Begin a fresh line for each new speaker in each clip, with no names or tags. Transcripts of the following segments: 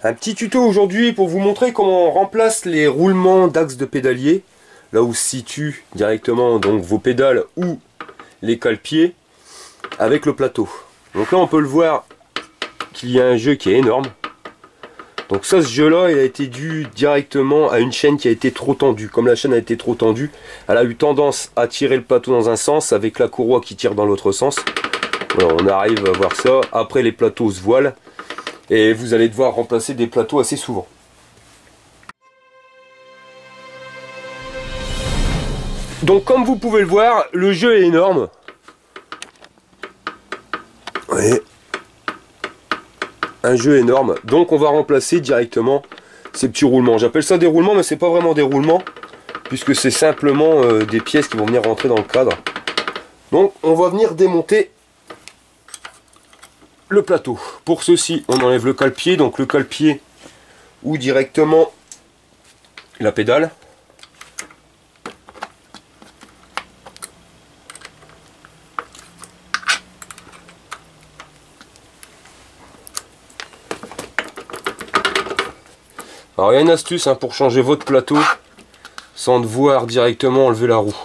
Un petit tuto aujourd'hui pour vous montrer comment on remplace les roulements d'axe de pédalier, là où se situent directement donc vos pédales ou les cale-pieds, avec le plateau. Donc là on peut le voir qu'il y a un jeu qui est énorme. Donc ça, ce jeu là il a été dû directement à une chaîne qui a été trop tendue. Comme la chaîne a été trop tendue, elle a eu tendance à tirer le plateau dans un sens avec la courroie qui tire dans l'autre sens. Voilà, on arrive à voir ça. Après les plateaux se voilent et vous allez devoir remplacer des plateaux assez souvent. Donc comme vous pouvez le voir, le jeu est énorme. Oui. Un jeu énorme. Donc on va remplacer directement ces petits roulements. J'appelle ça des roulements, mais c'est pas vraiment des roulements, puisque c'est simplement des pièces qui vont venir rentrer dans le cadre. Donc on va venir démonter le plateau. Pour ceci, on enlève le cale-pied, donc le cale-pied ou directement la pédale. Alors il y a une astuce pour changer votre plateau sans devoir directement enlever la roue.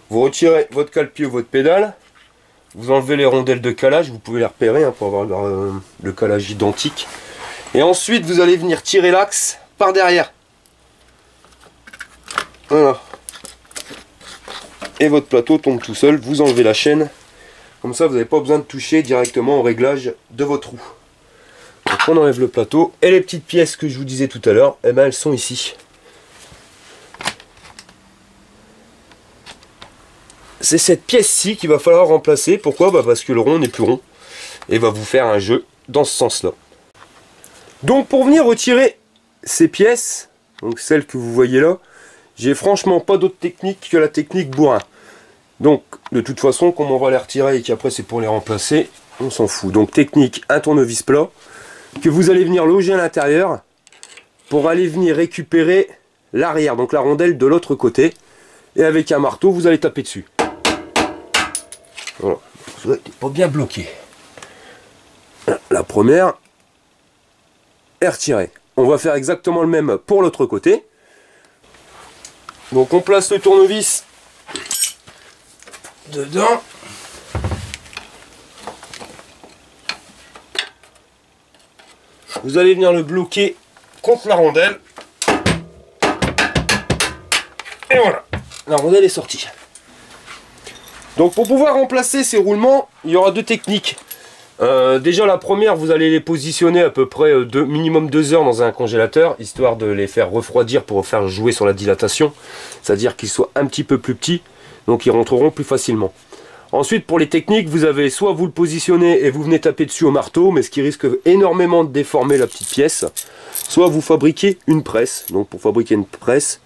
Vous retirez votre cale-pied ou votre pédale, vous enlevez les rondelles de calage, vous pouvez les repérer pour avoir le calage identique. Et ensuite vous allez venir tirer l'axe par derrière. Voilà. Et votre plateau tombe tout seul, vous enlevez la chaîne. Comme ça vous n'avez pas besoin de toucher directement au réglage de votre roue. Donc on enlève le plateau et les petites pièces que je vous disais tout à l'heure, eh ben elles sont ici. C'est cette pièce-ci qu'il va falloir remplacer. Pourquoi? Parce que le rond n'est plus rond et va vous faire un jeu dans ce sens-là. Donc pour venir retirer ces pièces, donc celles que vous voyez là, j'ai franchement pas d'autre technique que la technique bourrin. Donc de toute façon, comme on va les retirer et qu'après c'est pour les remplacer, on s'en fout. Donc technique, un tournevis plat que vous allez venir loger à l'intérieur pour aller venir récupérer l'arrière, donc la rondelle de l'autre côté, et avec un marteau vous allez taper dessus. Voilà, vous n'êtes pas bien bloqué. La première est retirée. On va faire exactement le même pour l'autre côté. Donc on place le tournevis dedans. Vous allez venir le bloquer contre la rondelle. Et voilà, la rondelle est sortie. Donc pour pouvoir remplacer ces roulements, il y aura deux techniques. Déjà la première, vous allez les positionner à peu près minimum 2 heures dans un congélateur, histoire de les faire refroidir pour faire jouer sur la dilatation. C'est-à-dire qu'ils soient un petit peu plus petits, donc ils rentreront plus facilement. Ensuite, pour les techniques, vous avez soit vous le positionnez et vous venez taper dessus au marteau, mais ce qui risque énormément de déformer la petite pièce. Soit vous fabriquez une presse. Donc pour fabriquer une presse,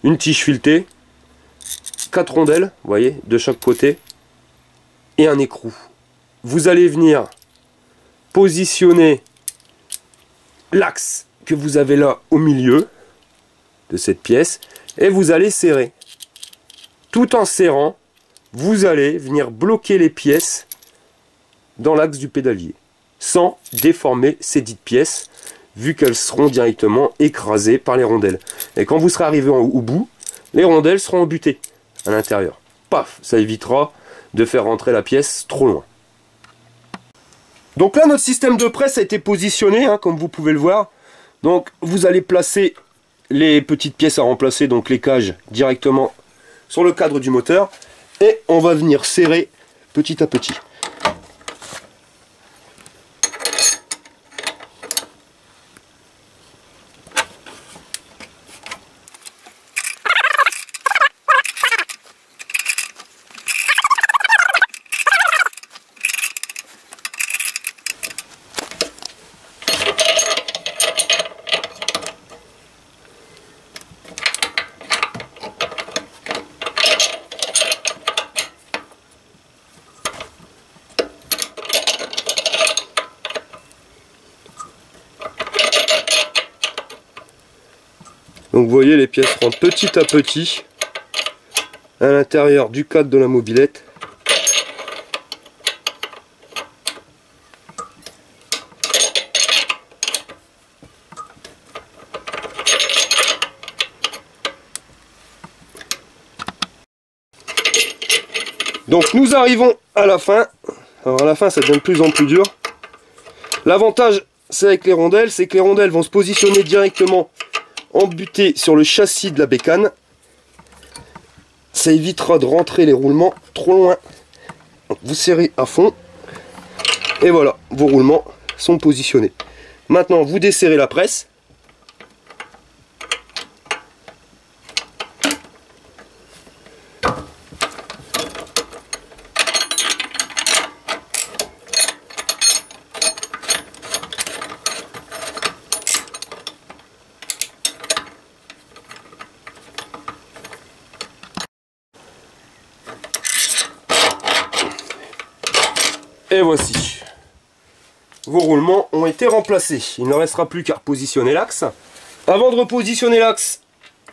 une tige filetée, 4 rondelles, vous voyez, de chaque côté, et un écrou. Vous allez venir positionner l'axe que vous avez là au milieu de cette pièce, et vous allez serrer. Tout en serrant, vous allez venir bloquer les pièces dans l'axe du pédalier, sans déformer ces dites pièces, vu qu'elles seront directement écrasées par les rondelles. Et quand vous serez arrivé au bout, les rondelles seront embutées à l'intérieur. Paf, ça évitera de faire rentrer la pièce trop loin. Donc là, notre système de presse a été positionné, comme vous pouvez le voir. Donc vous allez placer les petites pièces à remplacer, donc les cages, directement sur le cadre du moteur. Et on va venir serrer petit à petit. Donc vous voyez, les pièces rentrent petit à petit à l'intérieur du cadre de la mobilette. Donc nous arrivons à la fin. Alors à la fin ça devient de plus en plus dur. L'avantage c'est avec les rondelles, c'est que les rondelles vont se positionner directement embutées sur le châssis de la bécane. Ça évitera de rentrer les roulements trop loin. Donc, vous serrez à fond. Et voilà, vos roulements sont positionnés. Maintenant vous desserrez la presse. Et voici, vos roulements ont été remplacés. Il ne restera plus qu'à repositionner l'axe. Avant de repositionner l'axe,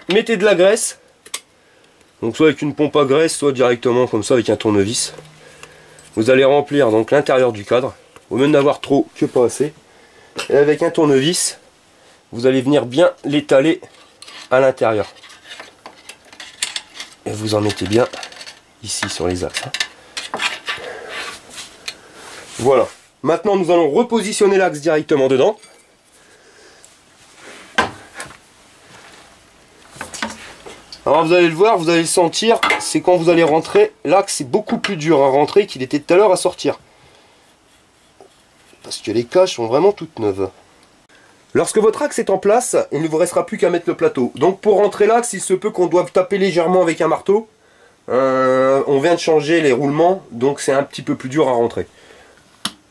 mettez de la graisse. Donc soit avec une pompe à graisse, soit directement comme ça avec un tournevis. Vous allez remplir donc l'intérieur du cadre, au mieux d'avoir trop que pas assez. Et avec un tournevis, vous allez venir bien l'étaler à l'intérieur. Et vous en mettez bien ici sur les axes. Voilà. Maintenant, nous allons repositionner l'axe directement dedans. Alors vous allez le voir, vous allez le sentir, c'est quand vous allez rentrer, l'axe est beaucoup plus dur à rentrer qu'il était tout à l'heure à sortir. Parce que les caches sont vraiment toutes neuves. Lorsque votre axe est en place, il ne vous restera plus qu'à mettre le plateau. Donc pour rentrer l'axe, il se peut qu'on doive taper légèrement avec un marteau. On vient de changer les roulements, donc c'est un petit peu plus dur à rentrer.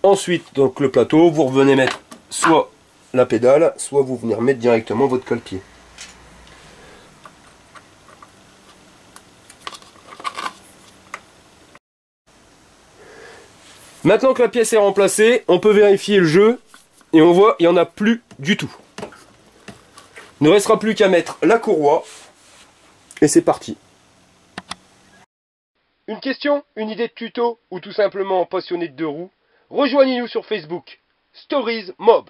Ensuite, donc le plateau, vous revenez mettre soit la pédale, soit vous venez remettre directement votre colle-pied. Maintenant que la pièce est remplacée, on peut vérifier le jeu et on voit il n'y en a plus du tout. Il ne restera plus qu'à mettre la courroie et c'est parti. Une question, une idée de tuto ou tout simplement passionné de deux roues? Rejoignez-nous sur Facebook, Stories Mob.